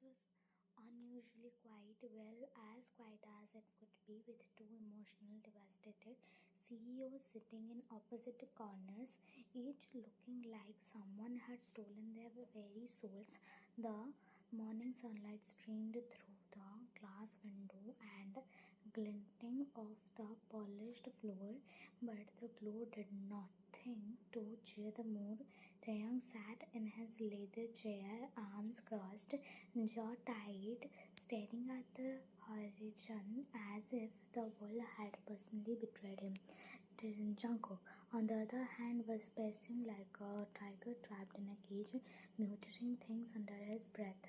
was unusually quiet, well, as quiet as it could be, with two emotional, devastated CEOs sitting in opposite corners, each looking like someone had stolen their very souls. The morning sunlight streamed through the glass window and glinting off the polished floor, but the glow did nothing to cheer the mood. Taehyung sat in his leather chair, arms crossed, jaw tight, staring at the horizon as if the world had personally betrayed him. Jungkook, on the other hand, was pacing like a tiger trapped in a cage, muttering things under his breath.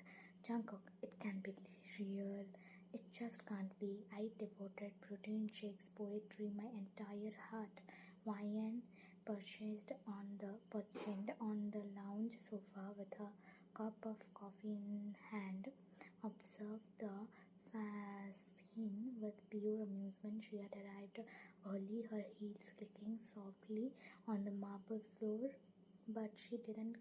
Jungkook, it can be real. It just can't be. I devoted protein shakes, poetry, my entire heart. Wyan perched on the lounge sofa with a cup of coffee in hand, observed the scene with pure amusement. She had arrived early, her heels clicking softly on the marble floor, but she didn't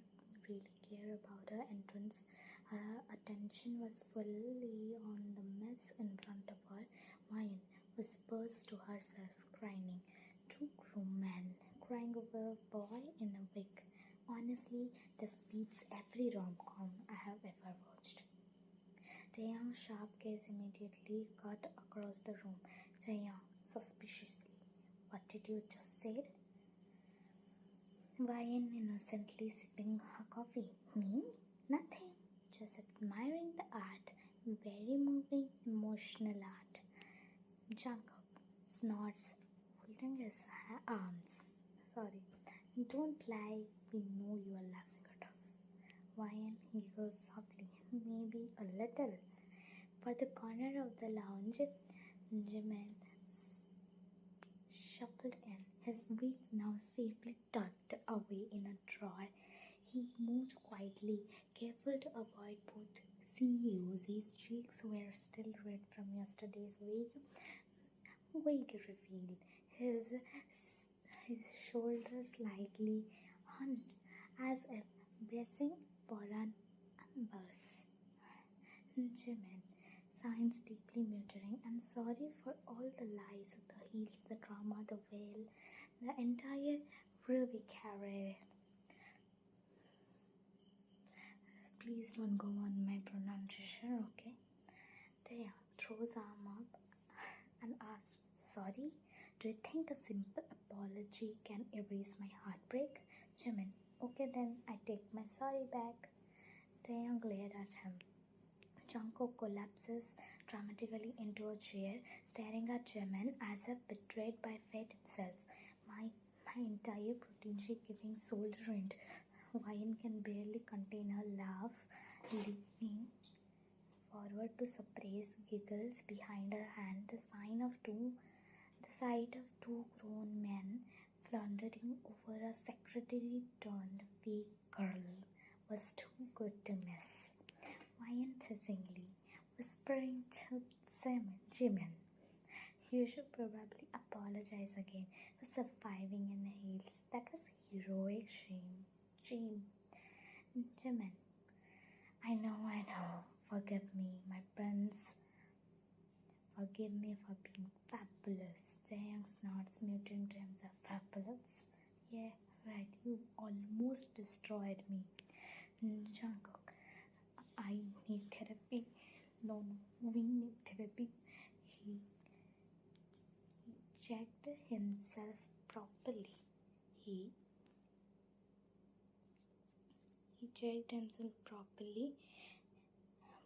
really care about her entrance. Her attention was fully on the mess in front of her. Wyan whispers to herself, crying. Two grown men crying over a boy in a wig. Honestly, this beats every rom-com I have ever watched. Taehyung's sharp gaze immediately cut across the room. Taehyung, suspiciously, what did you just say? Wyan innocently sipping her coffee. Me? Nothing. Just admiring the art. Very moving, emotional art. Jungkook snorts, folding his arms. Sorry. Don't lie. We know you are laughing at us. Wyan giggles softly. Maybe a little. For the corner of the lounge, Jimin shuffled in, his wig now safely tucked away in a drawer. He moved quietly, careful to avoid both CEOs. His cheeks were still red from yesterday's wig reveal. His shoulders slightly hunched, as if bracing for an ambush. Jimin signs deeply, muttering, I'm sorry for all the lies, the heels, the drama, the veil, the entire Ruby career. Please don't go on my pronunciation, okay? Taehyung throws arm up and asks, sorry? Do you think a simple apology can erase my heartbreak? Jimin, okay then, I take my sorry back. Taehyung glared at him. Jungkook collapses dramatically into a chair, staring at Jimin as if betrayed by fate itself. My entire protein shake giving soul ruined. Wyan can barely contain her laugh, leaning forward to suppress giggles behind her hand. The sight of two grown men floundering over a secretary-turned-fake girl was too good to miss. Wyan teasingly, whispering to Jimin, you should probably apologize again for surviving in heels. That was heroic shame. Jimin, I know. Forgive me, my prince. Forgive me for being fabulous. Taehyung snorts, muttering to himself, fabulous? Yeah, right, you almost destroyed me. Jungkook, I need therapy. No, we need therapy. He checked himself properly. He checked himself properly.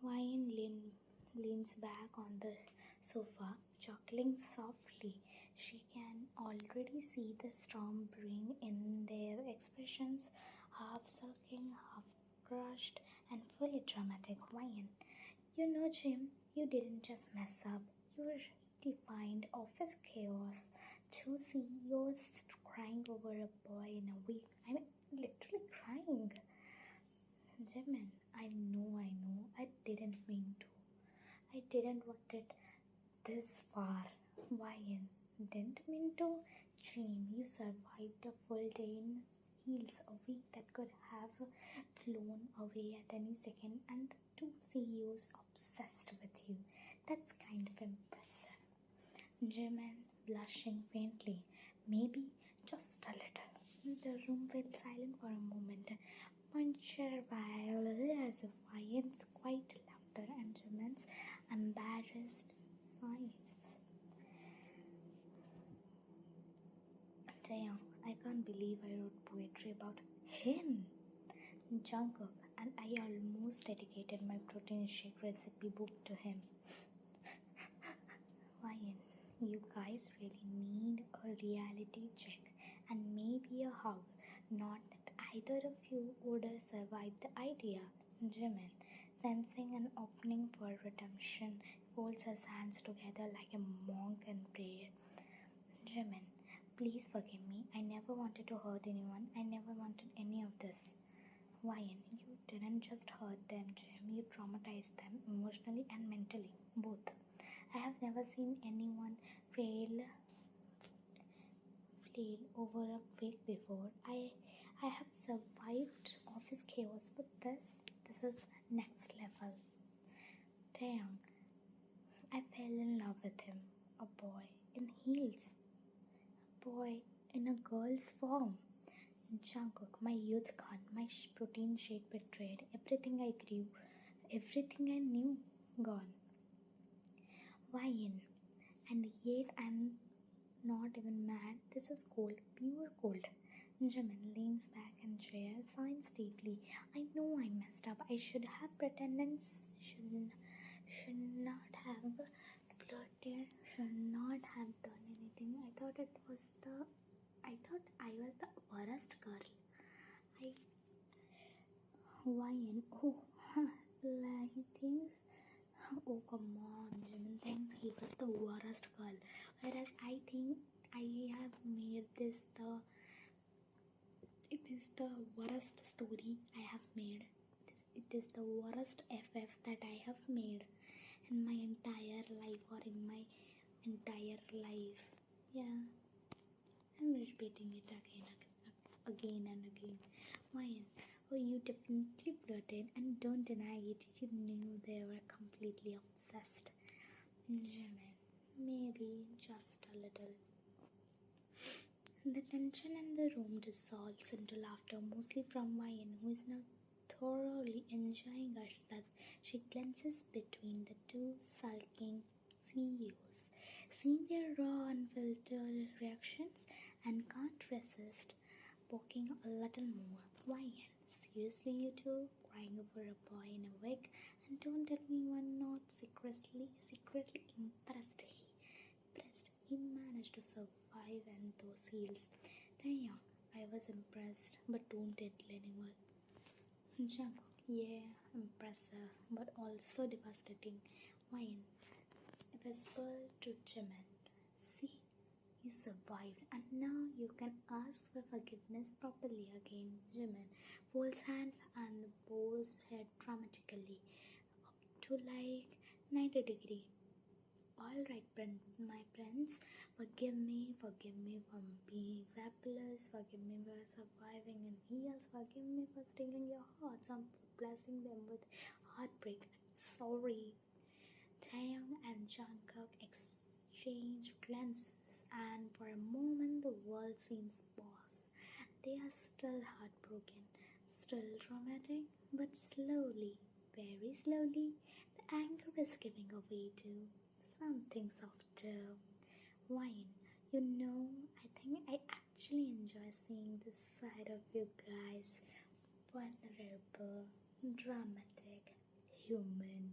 Wyan leans back on the sofa, chuckling softly. She can already see the storm brewing in their expressions, half sulking, half crushed, and fully dramatic. Wyan, you know, Jim, you didn't just mess up. You redefined office chaos. Two CEOs crying over a boy in a week. I mean, literally crying. Jimin, I know. I didn't mean to. I didn't want it this far. Wyan, didn't mean to. Jim, you survived a full day in heels, a week that could have flown away at any second, and the two CEO's obsessed with you. That's kind of impressive. Jimin, blushing faintly, maybe just a little. The room fell silent for a moment, punctured by as if Ryan's quiet laughter and Jimin's embarrassed sighs. Damn, I can't believe I wrote poetry about him. Jungkook, and I almost dedicated my protein shake recipe book to him. Ryan, you guys really need a reality check and maybe a hug. Not that either of you would have survived the idea. Jimin, sensing an opening for redemption, folds his hands together like a monk in prayer. Jimin, please forgive me. I never wanted to hurt anyone. I never wanted any of this. Ryan, you didn't just hurt them, Jim. You traumatized them emotionally and mentally, both. I have never seen anyone flail over a wig before. I have survived office chaos, but this is next level. Taehyung, I fell in love with him. A boy in heels. A boy in a girl's form. Jungkook, my youth gone, my protein shake betrayed, everything I grew, everything I knew, gone. Wine, and yet I'm not even mad. This is cold, pure cold. Jimin leans back in chair, sighs deeply. I know I messed up. I should have pretended. Should not have flirted. Should not have done anything. I thought I was the worst girl. I Wine. Oh, like he thinks. Oh, come on, Jimin thinks he was the worst girl. Whereas I think I have made this it is the worst story I have made. It is the worst FF that I have made in my entire life or in my entire life. Yeah, I'm repeating it again and again. Why? Oh, you definitely flirted and don't deny it. You knew they were completely obsessed. Jimin, maybe just a little. The tension in the room dissolves into laughter, mostly from Mayan, who is now thoroughly enjoying herself. She glances between the two sulking CEOs, seeing their raw, unfiltered reactions, and can't resist poking a little more. Mayan, seriously, you two? Crying over a boy in a wig? And don't tell me you are not secretly impressed. He managed to survive in those heels. Taehyung, I was impressed, but don't tell anyone. Jungkook, yeah, impressive, but also devastating. Wine, whisper to Jimin. See, you survived, and now you can ask for forgiveness properly again. Jimin folds hands and bows head dramatically up to like 90 degree. Alright, my friends, forgive me for being fabulous, forgive me for surviving in heels, forgive me for stealing your hearts and blessing them with heartbreak. Sorry. Taehyung and Jungkook exchange glances, and for a moment the world seems paused. They are still heartbroken, still dramatic, but slowly, very slowly, the anger is giving away to something softer. Wine. You know, I think I actually enjoy seeing this side of you guys. Vulnerable, dramatic, human.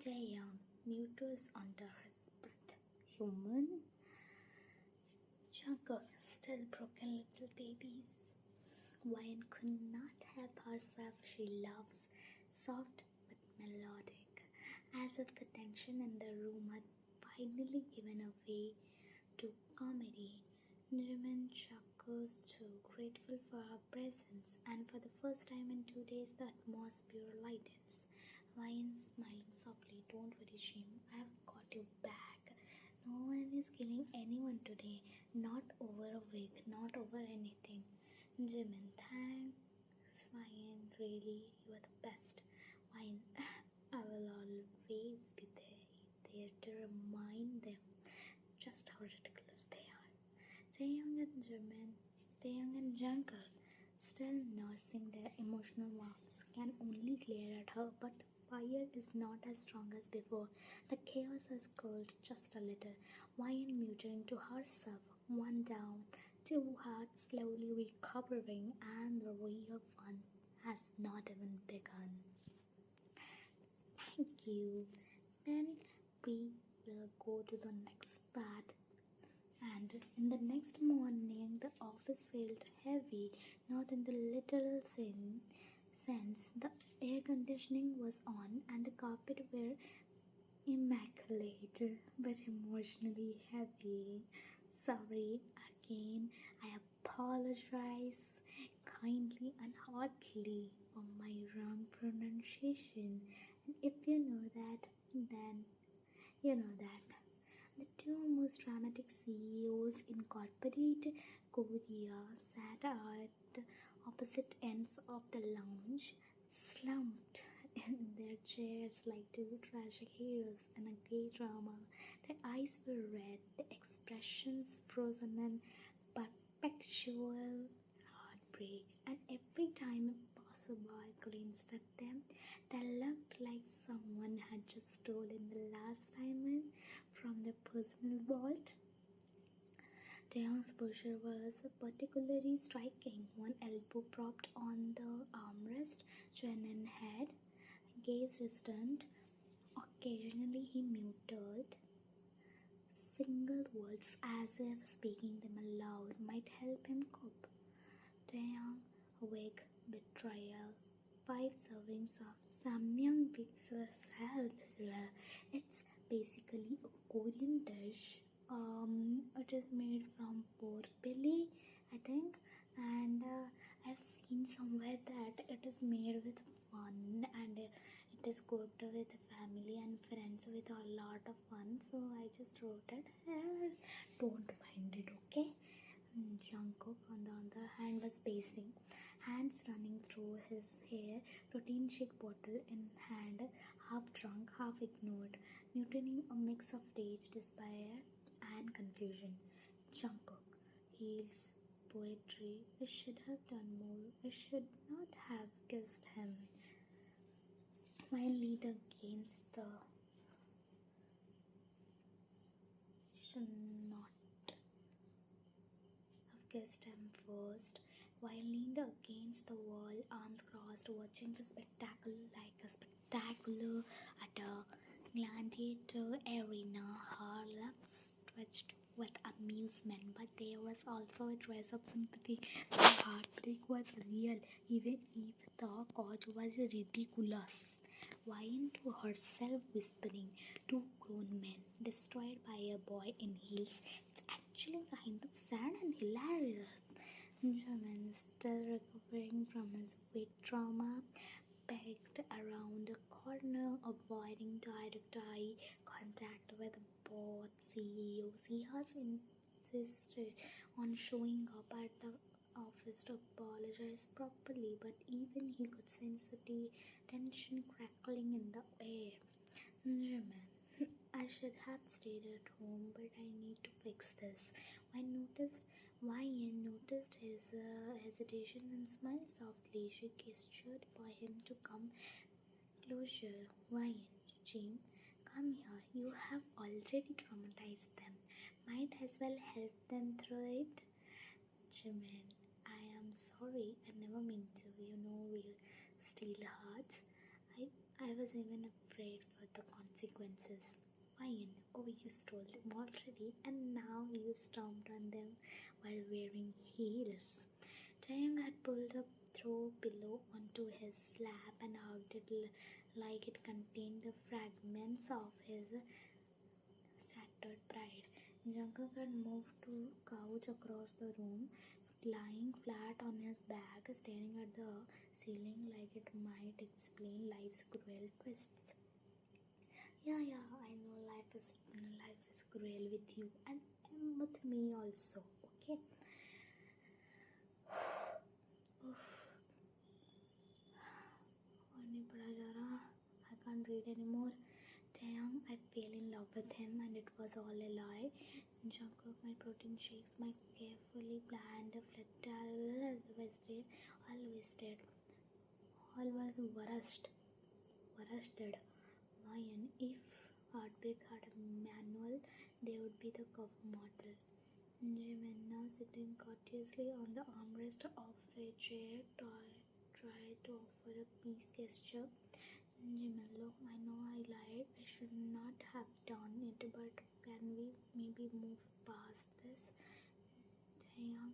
Taehyung mutters under his breath. Human? Jungkook, still broken little babies. Wine could not help herself. She loves soft but melodic, as if the tension in the room had finally given way to comedy. Nirman chuckles too, grateful for her presence, and for the first time in 2 days the atmosphere lightens. Ryan smiling softly, don't worry, Shim, I have got you back. No one is killing anyone today, not over a wig, not over anything. Jimin, thanks. Ryan, really, you are the best. Fine, I will always be there to remind them just how ridiculous they are. Taehyung and Jimin, Taehyung and Jungkook, still nursing their emotional wounds, can only glare at her, but the fire is not as strong as before. The chaos has cooled just a little. Wyan muted into herself, one down, two hearts slowly recovering, and the real fun has not even begun. Thank you. Then we will go to the next part. And in the next morning, the office felt heavy, not in the literal sense. The air conditioning was on, and the carpet were immaculate, but emotionally heavy. Sorry, again, I apologize kindly and heartily for my wrong pronunciation. And if you know that, then you know that. The two most dramatic CEOs in corporate Korea sat at opposite ends of the lounge, slumped in their chairs like two tragic heroes in a gay drama. Their eyes were red, their expressions frozen in perpetual heartbreak, and every time a passerby glanced at them, they looked like someone had just stolen the last diamond from their personal vault. Taehyung's posture was particularly striking, one elbow propped on the armrest, chin in head, gaze distant. Occasionally he muttered single words as if speaking them aloud might help him cope. Taehyung, awake, betrayal. 5 servings of samyang pizza salad. It's basically a Korean dish. It is made from pork belly, I think, and I've seen somewhere that it is made with fun and it is cooked with family and friends with a lot of fun. So I just wrote it. Don't mind it, okay? Jungkook, on the other hand, was pacing, hands running through his hair, protein shake bottle in hand, half drunk, half ignored, mutinying a mix of rage, despair, and confusion. Jungkook, he's poetry. I should have done more. I should not have kissed him. My lead against the should not have kissed him first, while leaned against the wall, arms crossed, watching the spectacle like a spectacular at a gladiator arena. Her lips twitched with amusement, but there was also a trace of sympathy. The heartbreak was real, even if the cause was ridiculous. Wine to herself, whispering, two grown men destroyed by a boy in heels. It's actually kind of sad and hilarious. Jeon, still recovering from his weight trauma, pegged around a corner, avoiding direct eye contact with both CEOs. He has insisted on showing up at the office to apologize properly, but even he could sense the tension crackling in the air. German, I should have stayed at home, but I need to fix this. Wyan noticed his hesitation and smiled softly. She gestured for him to come closer. Wyan, Jim, come here. You have already traumatized them. Might as well help them through it. Jimin, I am sorry. I never meant to. We'll steal hearts. I was even afraid for the consequences. Fine. Oh, you stole them already, and now you stomped on them while wearing heels. Taeyang had pulled a throw pillow onto his lap and hugged it like it contained the fragments of his shattered pride. Jungkook had moved to couch across the room, lying flat on his back, staring at the ceiling like it might explain life's cruel twists. Yeah, I know life is cruel with you and with me also. Okay. और नहीं पढ़ा जा रहा. can't breathe anymore. Taehyung, I fell in love with him and it was all a lie. Jungkook, my protein shakes, my carefully planned flirt, all wasted, all was worsted. Why? And if Heartbreak had a manual, they would be the cover model. Jimin, now sitting courteously on the armrest of a chair, tried to offer a peace gesture. Jimin, look, I know I lied. I should not have done it, but can we maybe move past this? Taehyung,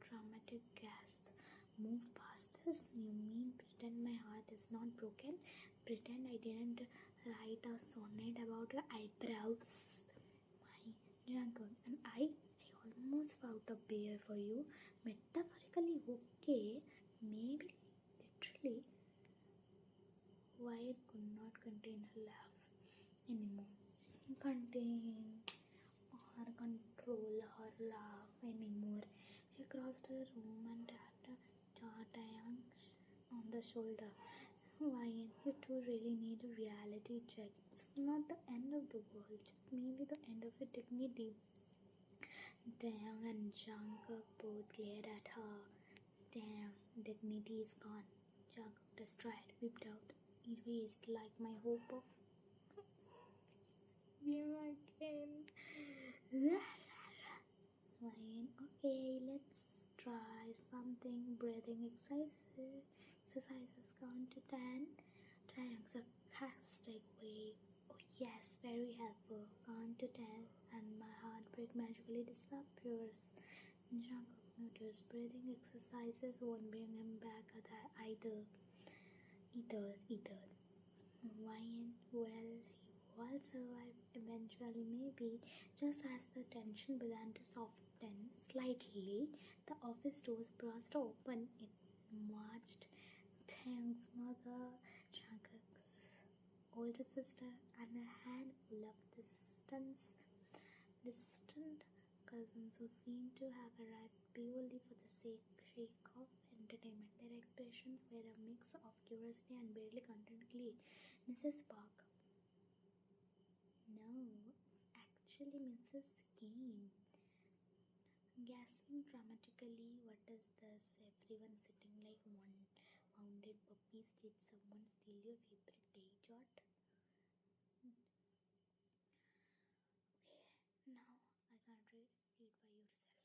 dramatic gasp. Move past this? You mean pretend my heart is not broken? Pretend I didn't write a sonnet about your eyebrows? My Jungkook, and I almost fought a bear for you. Metaphorically, okay. Maybe literally. Why it could not contain her laugh anymore. Contain or control her laugh anymore. She crossed her room and tapped Taehyung on the shoulder. Why, you two really need a reality check. It's not the end of the world, just maybe the end of your dignity. Taehyung and Jungkook both glared at her. Damn, dignity is gone. Jungkook destroyed, whipped out, erased like my hope of you again. Fine, okay, let's try something. Breathing exercises count to 10. Taehyung sarcastic way. Oh yes, very helpful. Count to 10 and my heartbreak magically disappears. Jungkook noticed breathing exercises won't bring him back either. Ryan, well, he will survive eventually, maybe. Just as the tension began to soften slightly, the office doors burst open. It marched Taehyung's mother, Jungkook's older sister, and a handful of distant cousins who seemed to have arrived purely for the sake of entertainment. Their expressions were a mix of curiosity and barely contained glee. Mrs. Park. No, actually, Mrs. Kane. Gasping dramatically, what is this? Everyone sitting like wounded puppies. Did someone steal your favorite day jot? Okay, now I can't read by yourself.